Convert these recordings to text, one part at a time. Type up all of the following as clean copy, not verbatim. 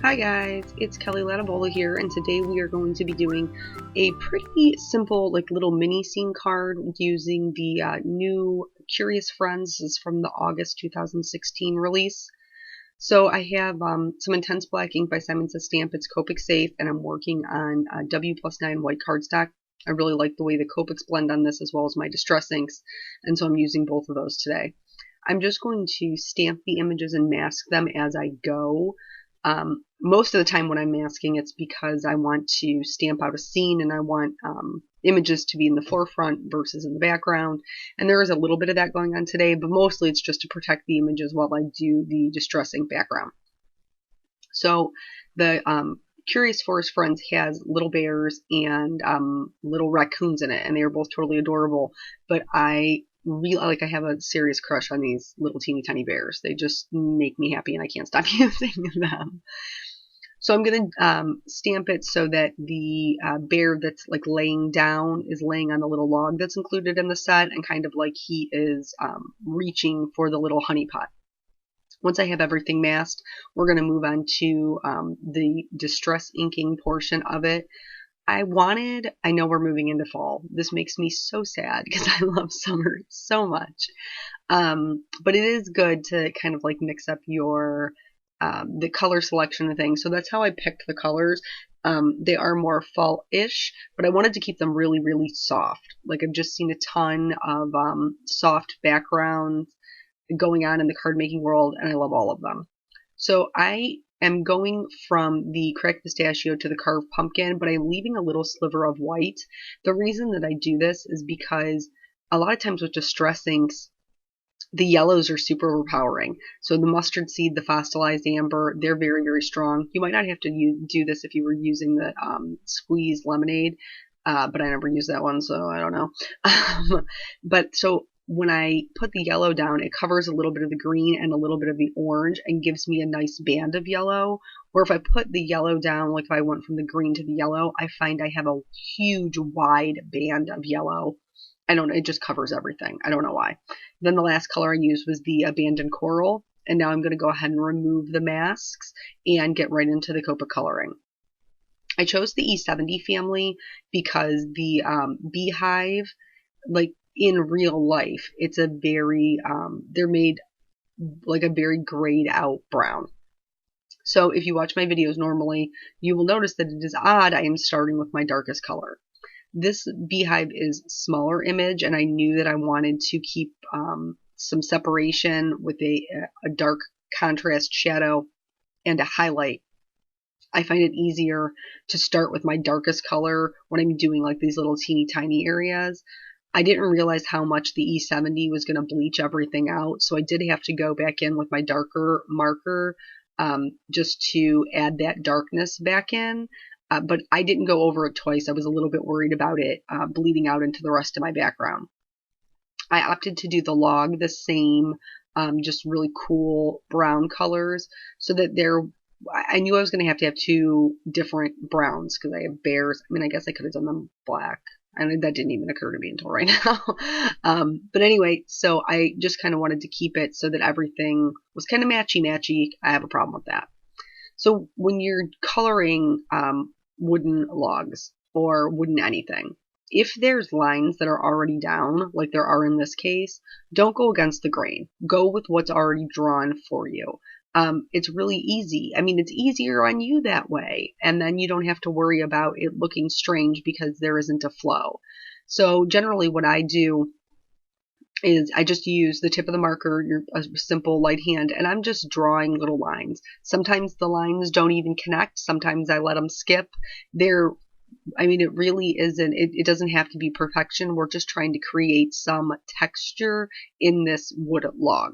Hi guys, it's Kelly Latabola here, and today we are going to be doing a pretty simple little mini scene card using the new Curious Friends. This is from the August 2016 release. So I have some Intense Black ink by Simon Says Stamp. It's Copic safe, and I'm working on W+9 white cardstock. I really like the way the Copics blend on this as well as my Distress inks, and so I'm using both of those today. I'm just going to stamp the images and mask them as I go. Most of the time when I'm masking, it's because I want to stamp out a scene and I want images to be in the forefront versus in the background. And there is a little bit of that going on today, but mostly it's just to protect the images while I do the Distress ink background. So the Curious Forest Friends has little bears and little raccoons in it, and they are both totally adorable. But I have a serious crush on these little teeny tiny bears. They just make me happy and I can't stop using them. So I'm going to stamp it so that the bear that's laying down is laying on the little log that's included in the set, and kind of like he is reaching for the little honey pot. Once I have everything masked, we're going to move on to the distress inking portion of it. I know we're moving into fall. This makes me so sad because I love summer so much. But it is good to kind of mix up your the color selection of things. So that's how I picked the colors. They are more fall-ish, but I wanted to keep them really, really soft. I've just seen a ton of soft backgrounds going on in the card making world, and I love all of them. So I am going from the cracked pistachio to the carved pumpkin, but I'm leaving a little sliver of white. The reason that I do this is because a lot of times with distress inks, the yellows are super overpowering. So the mustard seed, the fossilized amber, they're very, very strong. You might not have to do this if you were using the squeezed lemonade, but I never used that one, so I don't know. But so when I put the yellow down, it covers a little bit of the green and a little bit of the orange and gives me a nice band of yellow. Or if I put the yellow down, if I went from the green to the yellow, I find I have a huge wide band of yellow. I don't know, it just covers everything. I don't know why. Then the last color I used was the Abandoned Coral, and now I'm going to go ahead and remove the masks and get right into the Copic coloring. I chose the E70 family because the beehive, in real life, it's a very, they're made a very grayed out brown. So if you watch my videos normally, you will notice that it is odd I am starting with my darkest color. This beehive is smaller image, and I knew that I wanted to keep some separation with a dark contrast shadow and a highlight. I find it easier to start with my darkest color when I'm doing these little teeny tiny areas. I didn't realize how much the E70 was going to bleach everything out, so I did have to go back in with my darker marker just to add that darkness back in. But I didn't go over it twice. I was a little bit worried about it bleeding out into the rest of my background. I opted to do the log the same, just really cool brown colors, so that I knew I was going to have two different browns because I have bears. I mean, I guess I could have done them black. And that didn't even occur to me until right now. But anyway, so I just kind of wanted to keep it so that everything was kind of matchy-matchy. I have a problem with that. So when you're coloring wooden logs or wooden anything, if there's lines that are already down, like there are in this case, don't go against the grain. Go with what's already drawn for you. It's really easy. I mean, it's easier on you that way. And then you don't have to worry about it looking strange because there isn't a flow. So generally what I do is I just use the tip of the marker, a simple light hand, and I'm just drawing little lines. Sometimes the lines don't even connect. Sometimes I let them skip. It really isn't, it doesn't have to be perfection. We're just trying to create some texture in this wood log.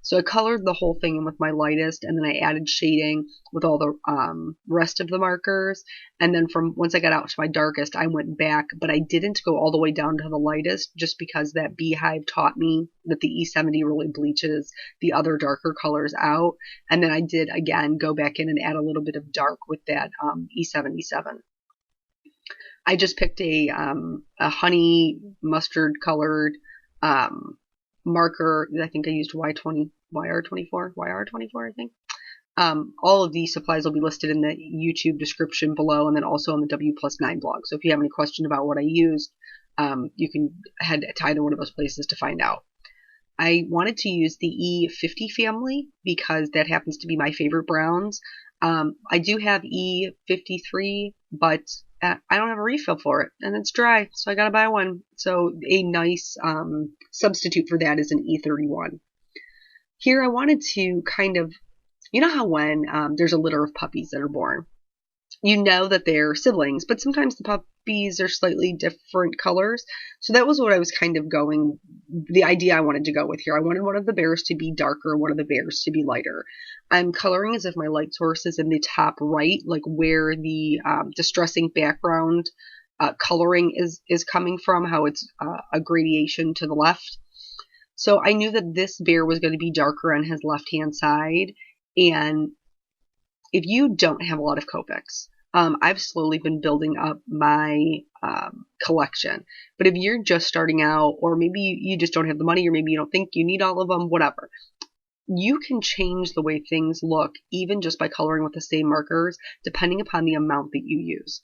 So I colored the whole thing in with my lightest, and then I added shading with all the rest of the markers. And then once I got out to my darkest, I went back, but I didn't go all the way down to the lightest just because that beehive taught me that the E70 really bleaches the other darker colors out. And then I did, again, go back in and add a little bit of dark with that E77. I just picked a honey mustard colored marker. I think I used YR24, I think. All of these supplies will be listed in the YouTube description below, and then also on the W+9 blog. So if you have any question about what I used, you can head to either one of those places to find out. I wanted to use the E50 family because that happens to be my favorite browns. I do have E53, but I don't have a refill for it, and it's dry, so I gotta buy one. So a nice substitute for that is an E31. Here I wanted to kind of, you know how when there's a litter of puppies that are born, you know that they're siblings, but sometimes the puppies are slightly different colors. So that was what I was kind of going, the idea I wanted to go with here. I wanted one of the bears to be darker, one of the bears to be lighter. I'm coloring as if my light source is in the top right, like where the distressing background coloring is coming from, how it's a gradation to the left. So I knew that this bear was going to be darker on his left-hand side. And if you don't have a lot of Copics, I've slowly been building up my collection. But if you're just starting out, or maybe you just don't have the money, or maybe you don't think you need all of them, whatever, you can change the way things look, even just by coloring with the same markers, depending upon the amount that you use.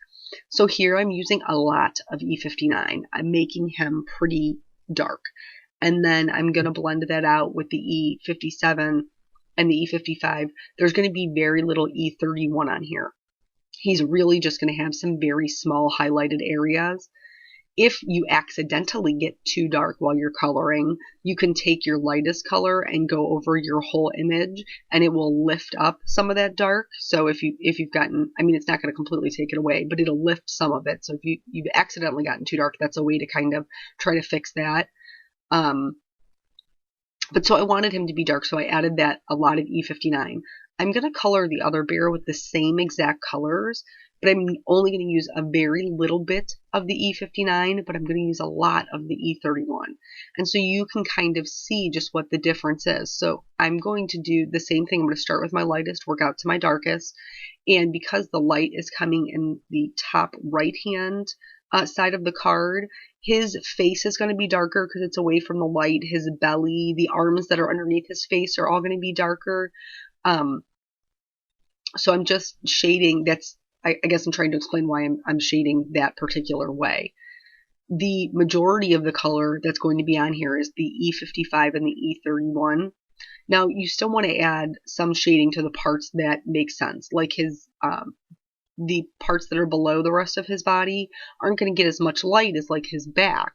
So here I'm using a lot of E59. I'm making him pretty dark. And then I'm going to blend that out with the E57 and the E55. There's going to be very little E31 on here. He's really just going to have some very small highlighted areas. If you accidentally get too dark while you're coloring, you can take your lightest color and go over your whole image, and it will lift up some of that dark. So if you've gotten, I mean, it's not going to completely take it away, but it'll lift some of it. So if you've accidentally gotten too dark, that's a way to kind of try to fix that. But so I wanted him to be dark, so I added that a lot of E59. I'm going to color the other bear with the same exact colors, but I'm only going to use a very little bit of the E59, but I'm going to use a lot of the E31. And so you can kind of see just what the difference is. So I'm going to do the same thing. I'm going to start with my lightest, work out to my darkest. And because the light is coming in the top right-hand side of the card, his face is going to be darker because it's away from the light. His belly, the arms that are underneath his face are all going to be darker. So I'm just shading. I guess I'm trying to explain why I'm shading that particular way. The majority of the color that's going to be on here is the E55 and the E31. Now, you still want to add some shading to the parts that make sense, like his the parts that are below the rest of his body aren't going to get as much light as like his back.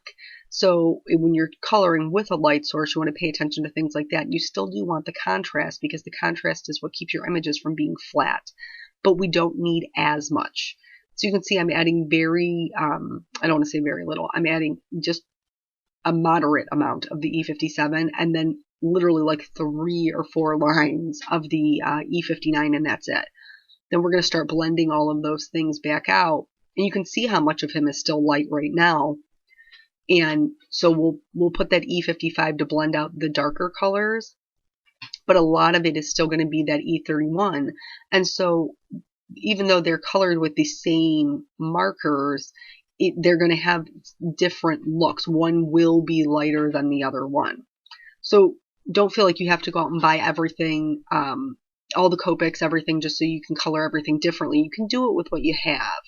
So when you're coloring with a light source, you want to pay attention to things like that. You still do want the contrast, because the contrast is what keeps your images from being flat, but we don't need as much. So you can see I'm adding very, I don't want to say very little, I'm adding just a moderate amount of the E57, and then literally like 3 or 4 lines of the E59, and that's it. Then we're going to start blending all of those things back out. And you can see how much of him is still light right now. And so we'll put that E55 to blend out the darker colors. But a lot of it is still going to be that E31. And so even though they're colored with the same markers, they're going to have different looks. One will be lighter than the other one. So don't feel like you have to go out and buy everything, all the Copics, everything, just so you can color everything differently. You can do it with what you have.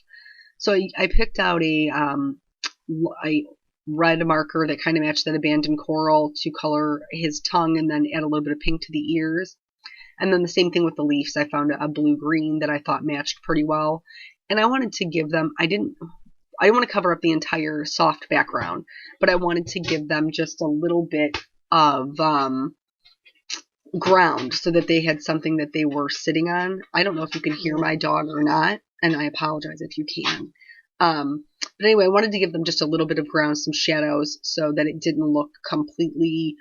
So I picked out a red marker that kind of matched that abandoned coral to color his tongue, and then add a little bit of pink to the ears. And then the same thing with the leaves. I found a blue-green that I thought matched pretty well. And I wanted to give them, I didn't want to cover up the entire soft background, but I wanted to give them just a little bit of ground so that they had something that they were sitting on. I don't know if you can hear my dog or not, and I apologize if you can. But anyway, I wanted to give them just a little bit of ground, some shadows, so that it didn't look completely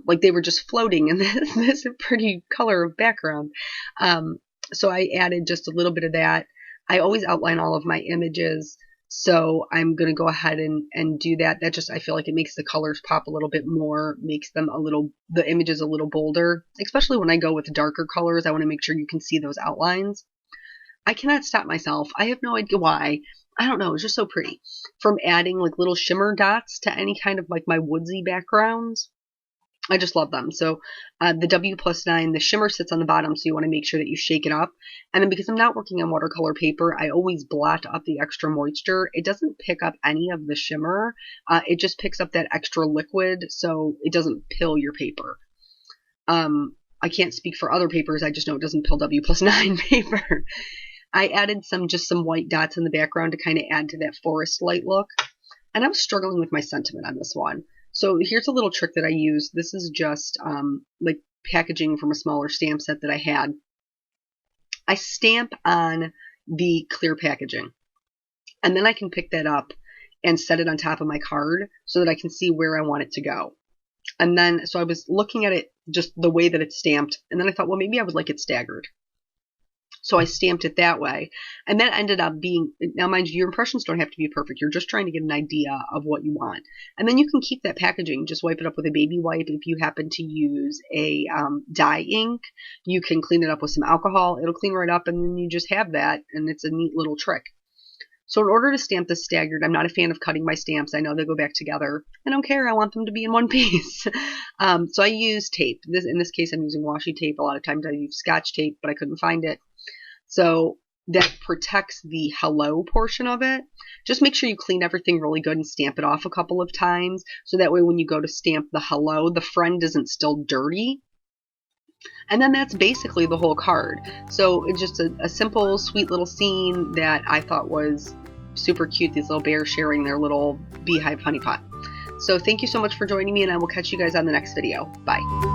like they were just floating in this pretty color of background. So I added just a little bit of that. I always outline all of my images, so I'm going to go ahead and do that. That just, I feel like it makes the colors pop a little bit more, makes them the images a little bolder, especially when I go with darker colors. I want to make sure you can see those outlines. I cannot stop myself. I have no idea why. I don't know. It's just so pretty. From adding like little shimmer dots to any kind of like my woodsy backgrounds. I just love them. So the W+9, the shimmer sits on the bottom, so you want to make sure that you shake it up. And then because I'm not working on watercolor paper, I always blot up the extra moisture. It doesn't pick up any of the shimmer. It just picks up that extra liquid, so it doesn't pill your paper. I can't speak for other papers. I just know it doesn't pill W+9 paper. I added just some white dots in the background to kind of add to that forest light look. And I was struggling with my sentiment on this one. So here's a little trick that I use. This is just like packaging from a smaller stamp set that I had. I stamp on the clear packaging. And then I can pick that up and set it on top of my card so that I can see where I want it to go. And then, so I was looking at it just the way that it's stamped. And then I thought, well, maybe I would like it staggered. So I stamped it that way. And that ended up being, now mind you, your impressions don't have to be perfect. You're just trying to get an idea of what you want. And then you can keep that packaging. Just wipe it up with a baby wipe. If you happen to use a dye ink, you can clean it up with some alcohol. It'll clean right up, and then you just have that, and it's a neat little trick. So in order to stamp this staggered, I'm not a fan of cutting my stamps. I know they go back together. I don't care. I want them to be in one piece. So I use tape. In this case, I'm using washi tape. A lot of times I use Scotch tape, but I couldn't find it. So that protects the hello portion of it. Just make sure you clean everything really good and stamp it off a couple of times. So that way when you go to stamp the hello, the friend isn't still dirty. And then that's basically the whole card. So it's just a simple, sweet little scene that I thought was super cute. These little bears sharing their little beehive honey pot. So thank you so much for joining me, and I will catch you guys on the next video. Bye.